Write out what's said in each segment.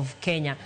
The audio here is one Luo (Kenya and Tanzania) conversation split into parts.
of Kenya.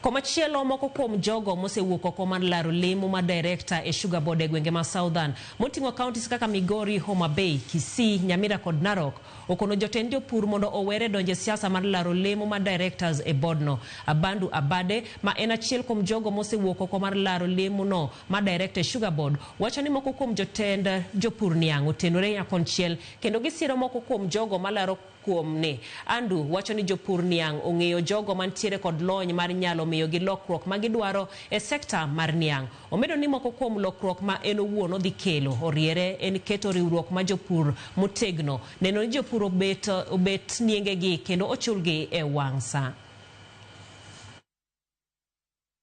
Komachielo moko kuom jogo mosewuok oko mar laro lemo ma director e Sugar Board e gwenge ma Southern moting'o counties kaka Migori, Homa Bay, Kisii, Nyamira kod Narok okono jotend jopur mondo owere donje siasa mar laro lemo ma directors e boardno. Abandu Abade ma en achiel kuom jogo mosewuok oko mar laro lemo no ma director e Sugar Board wacho ni moko kuom jotend jopur niang' otenore nyakonchiel kendo gisiro moko kuom jogo malaro kuom ne. Andu wacho ni jopur niang' ong'eyo jogo mantiere kod lony mar nyalo miyo gi lokruok ma gidwaro e sekta mar niang'. Omedo ni moko kuom lokruok ma en owuon odhi kelo oriere en keto riwruok ma jopur motegno neno ni jopur obet niengegi kendo ochulgi e wang' sa.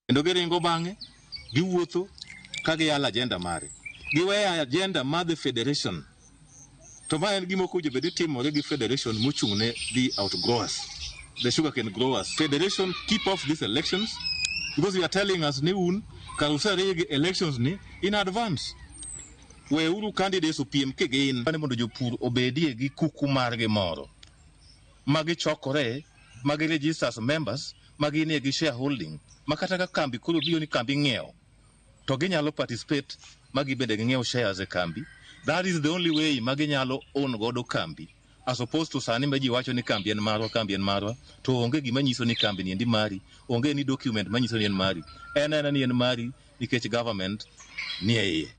Kendo giringo bang'e giwuotho ka giyalo agenda mare. Giweya agenda mar the federation. To ma en gimo kuje bedi timore gi federation mochung'ne the outgrowers, the sugarcane growers. Federation keep off these elections because you are telling us ni un karusari elections ni in advance. We uru candidates opiem kegin bane mondo jopur obedie gi kuku margi moro. Magi chokore, magi register as members, magi nie gi shareholding. Makata ka kambi kuro biyo ni kambi ng'iew. To ginyalo participate magi bende ng'iew shares e kambi. That is the only way maginyalo own godo kambi. As opposed to sani maji wacho ni kambi en marwa, to onge gima nyiso ni kambi ni endi mari, onge ni document manyiso ni en mari. En ni en mari nikech government ni e iye.